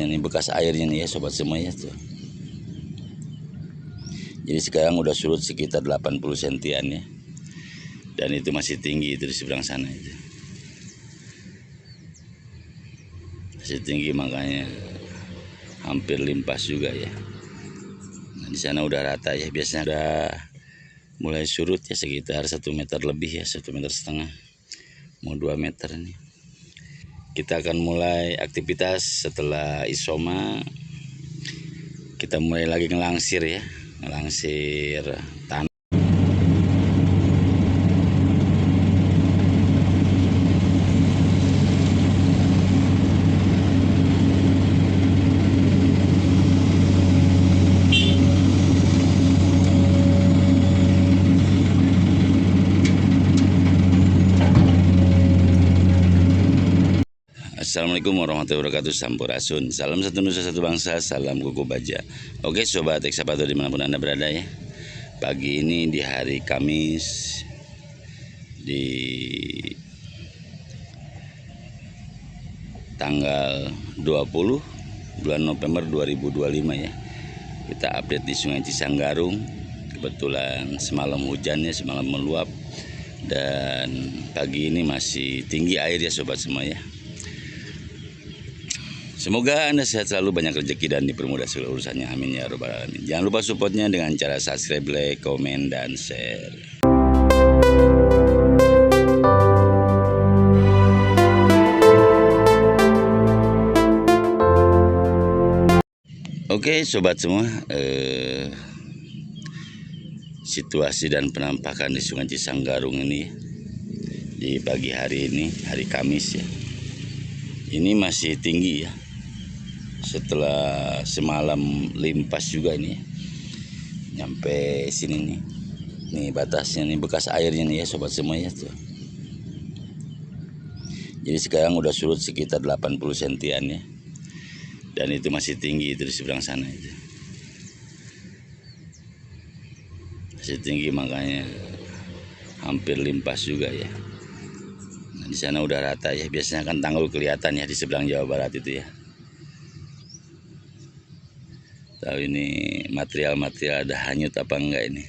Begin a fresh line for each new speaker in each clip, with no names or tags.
Ini bekas airnya nih ya sobat semua ya tuh. Jadi sekarang udah surut sekitar 80 sentian ya. Dan itu masih tinggi itu di seberang sana itu. Masih tinggi makanya hampir limpas juga ya. Nah, di sana udah rata ya, biasanya udah mulai surut ya sekitar 1 meter lebih ya, 1,5 meter. Mau 2 meter nih. Kita akan mulai aktivitas setelah isoma. Kita mulai lagi ngelangsir ya, ngelangsir tanah. Assalamualaikum warahmatullahi wabarakatuh. Sampurasun. Salam satu nusa satu bangsa. Salam kuku baja. Oke sobat ekskavator dimanapun anda berada ya. Pagi ini di hari Kamis di tanggal 20 bulan November 2025 ya. Kita update di Sungai Cisanggarung. Kebetulan semalam hujan ya, semalam meluap. Dan pagi ini masih tinggi air ya sobat semua ya. Semoga Anda sehat selalu, banyak rezeki dan dipermudah segala urusannya. Amin ya robbal alamin. Jangan lupa supportnya dengan cara subscribe, like, komen, dan share. Oke sobat semua, situasi dan penampakan di Sungai Cisanggarung ini di pagi hari ini, hari Kamis ya. Ini masih tinggi ya. Setelah semalam limpas juga ini nyampe sini nih. Nih batasnya nih, bekas airnya nih ya sobat semua ya tuh. Jadi sekarang udah surut sekitar 80 sentian ya. Dan itu masih tinggi itu di seberang sana itu. Masih tinggi makanya hampir limpas juga ya. Nah, di sana udah rata ya. Biasanya kan tanggul kelihatan ya di seberang Jawa Barat itu ya. Tahu ini material-material ada hanyut apa enggak ini.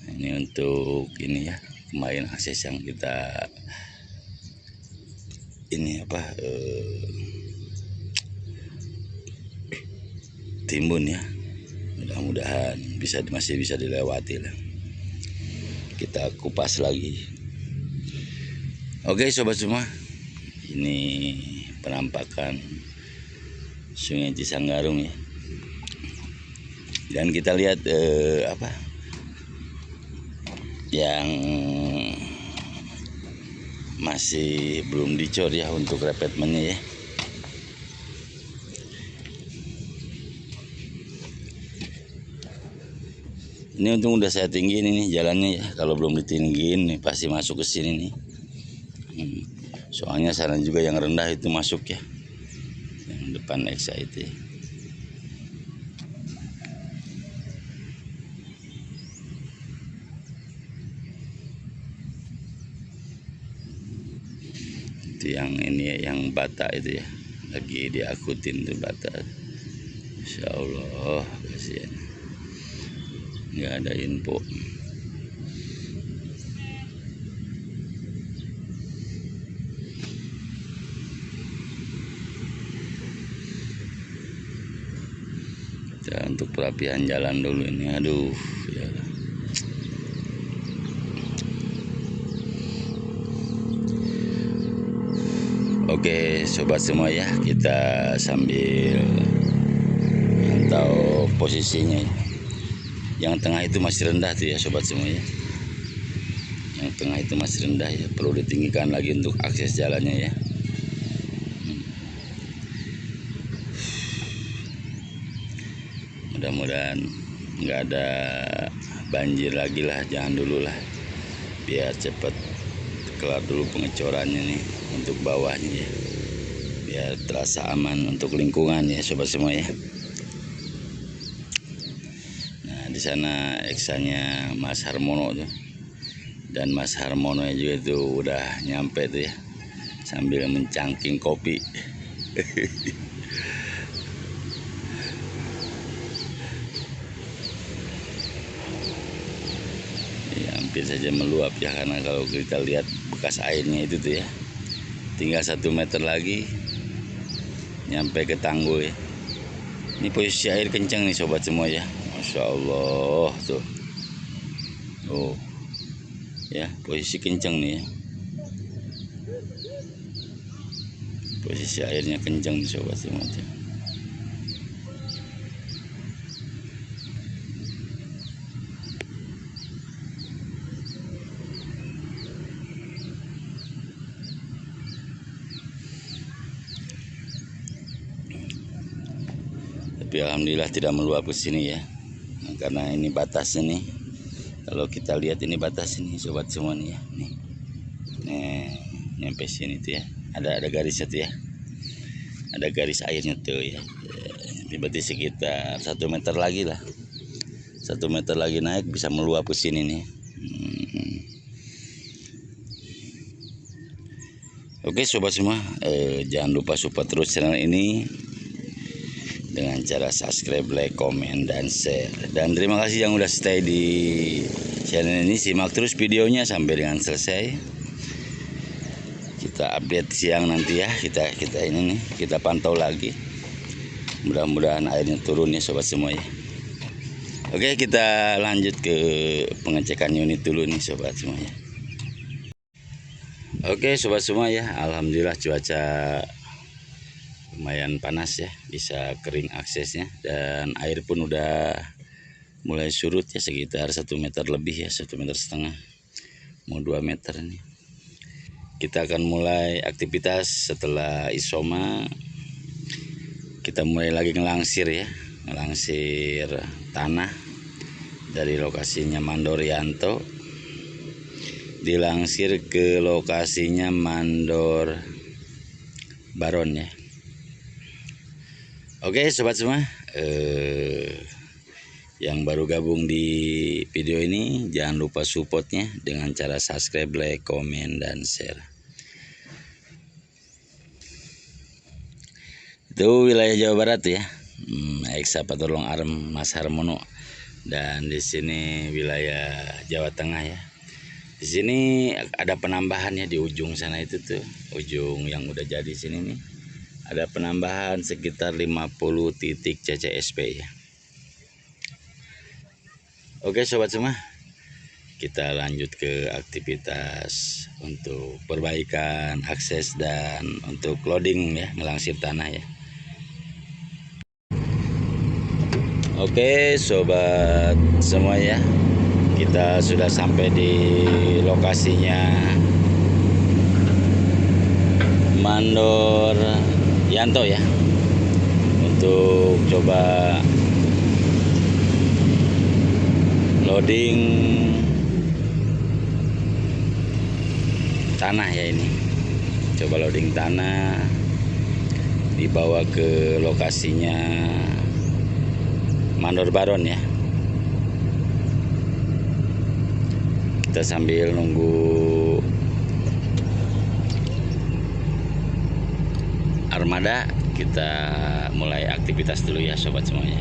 Nah, ini untuk ini ya, kemarin akses yang kita ini apa timbun ya. Mudah-mudahan masih bisa dilewati lah. Kita kupas lagi. Oke sobat semua, ini penampakan Sungai Cisanggarung ya. Dan kita lihat apa yang masih belum dicor ya untuk revetmennya ya. Ini untung udah saya tinggiin ini jalannya ya. Kalau belum ditinggiin nih pasti masuk ke sini nih. Soalnya sana juga yang rendah itu masuk ya. Yang depan Exa itu ya. Itu yang ini ya, yang bata itu ya. Lagi diakutin tuh bata. Insya Allah kasihan. Nggak ada info. Kita untuk perapian jalan dulu ini, aduh ya. Oke sobat semua ya, kita sambil mantau posisinya ya. Yang tengah itu masih rendah tuh ya sobat semua ya. Yang tengah itu masih rendah ya, perlu ditinggikan lagi untuk akses jalannya ya. Mudah-mudahan nggak ada banjir lagi lah, jangan dulu lah, biar cepet kelar dulu pengecorannya nih untuk bawahnya ya, biar terasa aman untuk lingkungan ya sobat semua ya. Nah di sana eksanya Mas Harmono tuh Dan Mas Harmono juga itu udah nyampe tuh ya, sambil mencangking kopi. Ya, hampir saja meluap ya, karena kalau kita lihat bekas airnya itu tuh ya, tinggal 1 meter lagi nyampe ke tanggul ya. Ini posisi air kencang nih sobat semua ya, Masya Allah tuh. Oh ya, posisi kencang nih ya, posisi airnya kencang nih sobat semua tuh. Tapi alhamdulillah tidak meluap ke sini ya. Nah, karena ini batasnya nih. Kalau kita lihat ini batas ini sobat semua nih ya. Nih. Nyampe sini tuh ya. Ada garisnya tuh ya. Ada garis airnya tuh ya. Ini berarti sekitar 1 meter lagi lah. 1 meter lagi naik bisa meluap ke sini nih. Oke sobat semua, jangan lupa support terus channel ini dengan cara subscribe, like, komen, dan share. Dan terima kasih yang udah stay di channel ini. Simak terus videonya sampai dengan selesai. Kita update siang nanti ya. Kita ini nih, kita pantau lagi. Mudah-mudahan airnya turun ya sobat semua ya. Oke, kita lanjut ke pengecekan unit dulu nih sobat semua ya. Oke sobat semua ya, alhamdulillah cuaca lumayan panas ya, bisa kering aksesnya, dan air pun udah mulai surut ya, sekitar 1 meter lebih ya, 1,5 meter, mau 2 meter nih. Kita akan mulai aktivitas setelah isoma. Kita mulai lagi ngelangsir ya, ngelangsir tanah dari lokasinya Mandor Yanto, dilangsir ke lokasinya Mandor Baron ya. Oke sobat semua, yang baru gabung di video ini jangan lupa supportnya dengan cara subscribe, like, komen, dan share. Itu wilayah Jawa Barat ya, Eksa Patolong Arm Mas Harmono. Dan di sini wilayah Jawa Tengah ya. Di sini ada penambahan ya, di ujung sana itu tuh, ujung yang udah jadi sini nih. Ada penambahan sekitar 50 titik CCSP ya. Oke sobat semua, kita lanjut ke aktivitas untuk perbaikan akses dan untuk loading ya, melangsir tanah ya. Oke sobat semua ya, kita sudah sampai di lokasinya Mandor Yanto ya, untuk coba loading tanah ya. Ini coba loading tanah, dibawa ke lokasinya Mandor Baron ya. Kita sambil nunggu armada, kita mulai aktivitas dulu ya sobat semuanya.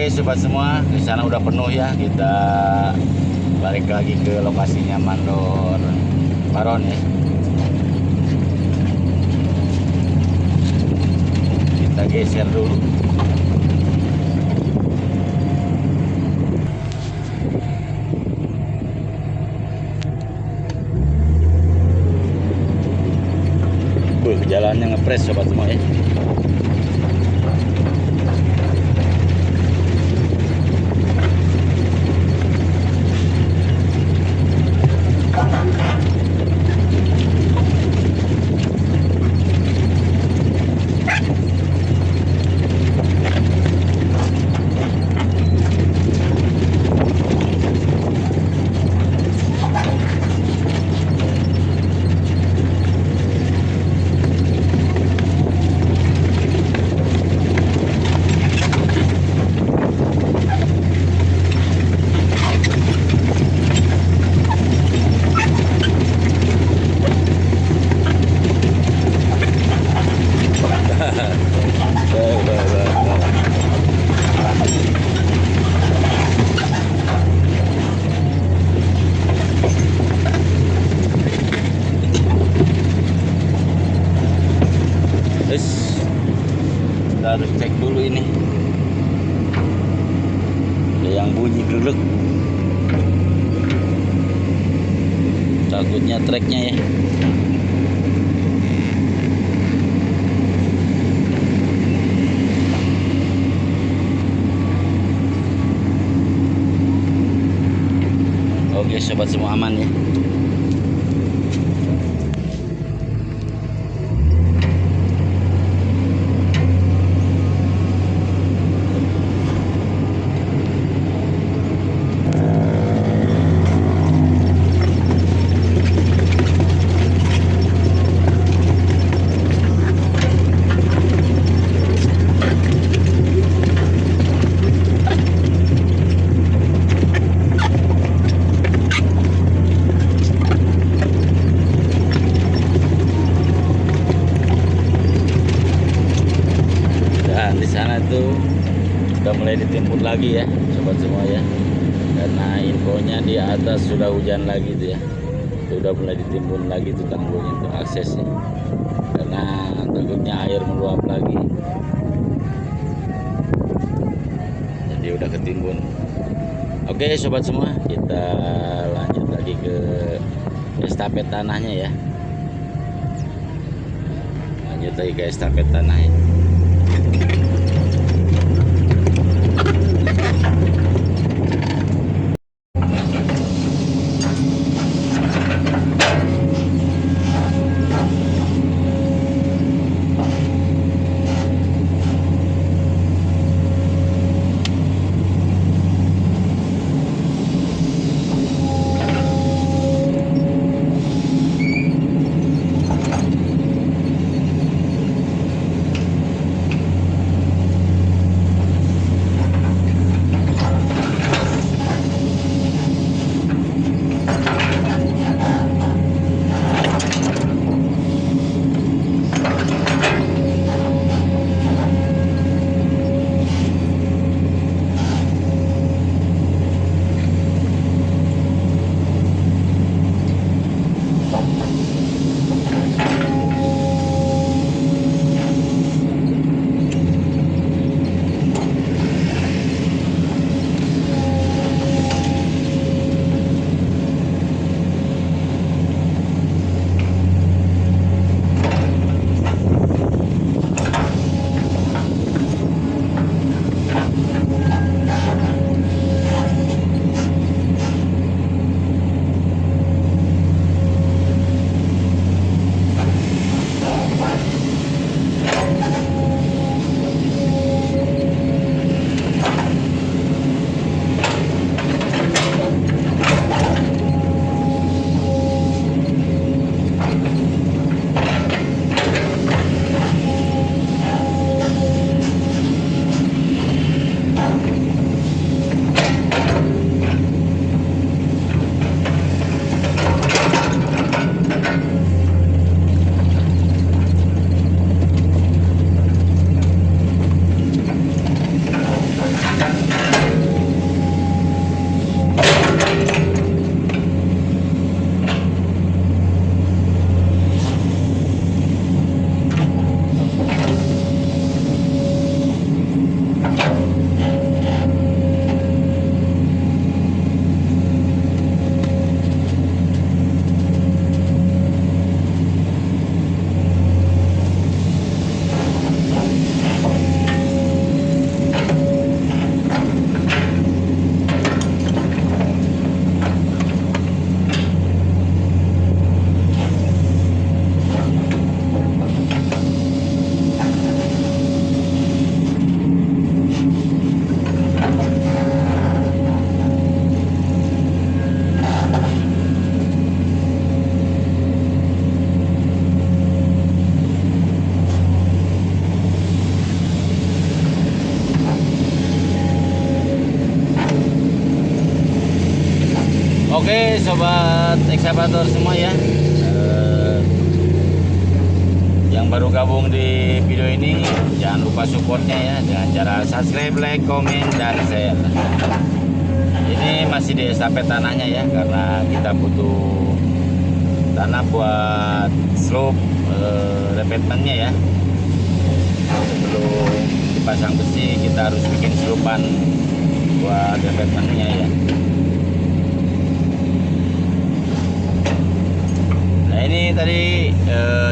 Oke sobat semua, di sana udah penuh ya. Kita balik lagi ke lokasinya Mandor Baron ya. Kita geser dulu. Jalannya ngepres sobat semua ya. Kita harus cek dulu ini. Ada yang bunyi gelek. Takutnya treknya ya. Oke sobat semua, aman ya. Di sana tuh udah mulai ditimbun lagi ya sobat semua ya, karena infonya di atas sudah hujan lagi tuh ya. Itu udah mulai ditimbun lagi tuh tanggulnya untuk aksesnya, karena takutnya air meluap lagi, jadi udah ketimbun. Oke sobat semua, kita lanjut lagi ke estafet tanahnya ya. Lanjut lagi ke estafet tanahnya. Oke sobat ekskavator semua ya, yang baru gabung di video ini jangan lupa supportnya ya dengan cara subscribe, like, komen, dan share. Ini masih di estafet tanahnya ya, karena kita butuh tanah buat slope repeatmentnya ya. Sebelum dipasang besi kita harus bikin slopan buat repeatmentnya ya. Nah ini tadi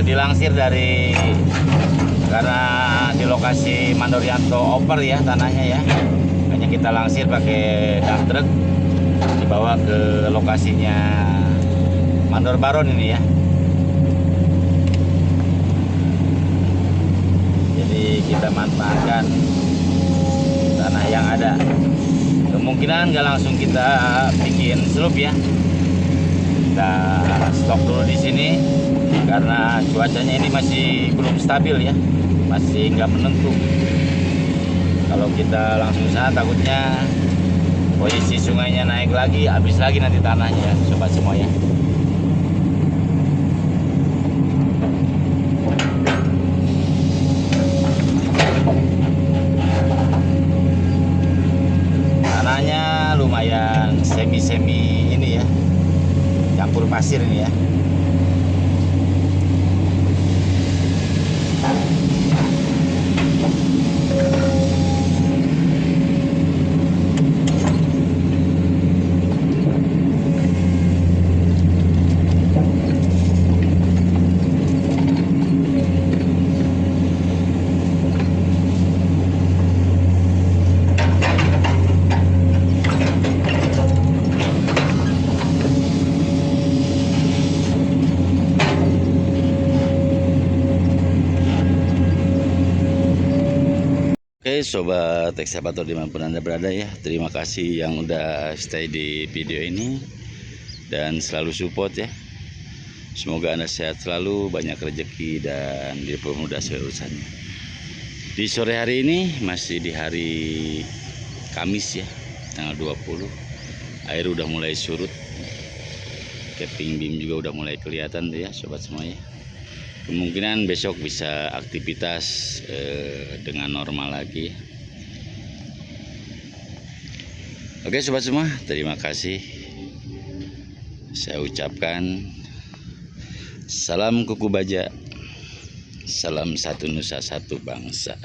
dilangsir dari, karena di lokasi Mandoryanto oper ya tanahnya ya, hanya kita langsir pakai dump truck dibawa ke lokasinya Mandor Baron ini ya. Jadi kita manfaatkan tanah yang ada. Kemungkinan nggak langsung kita bikin slope ya, kita stok dulu di sini karena cuacanya ini masih belum stabil ya, masih nggak menentu. Kalau kita langsung sana takutnya posisi sungainya naik lagi, habis lagi nanti tanahnya ya sobat semua ya. Tanahnya lumayan semi-semi ini ya, campur pasir ini ya. Oke sobat ekskavator dimanapun Anda berada ya, terima kasih yang udah stay di video ini dan selalu support ya. Semoga Anda sehat selalu, banyak rezeki dan dipermudah segala urusannya. Di sore hari ini masih di hari Kamis ya, tanggal 20, air udah mulai surut, capping beam juga udah mulai kelihatan tuh ya sobat semua ya. Kemungkinan besok bisa aktivitas dengan normal lagi. Oke sobat semua, terima kasih. Saya ucapkan salam kuku baja, salam satu nusa satu bangsa.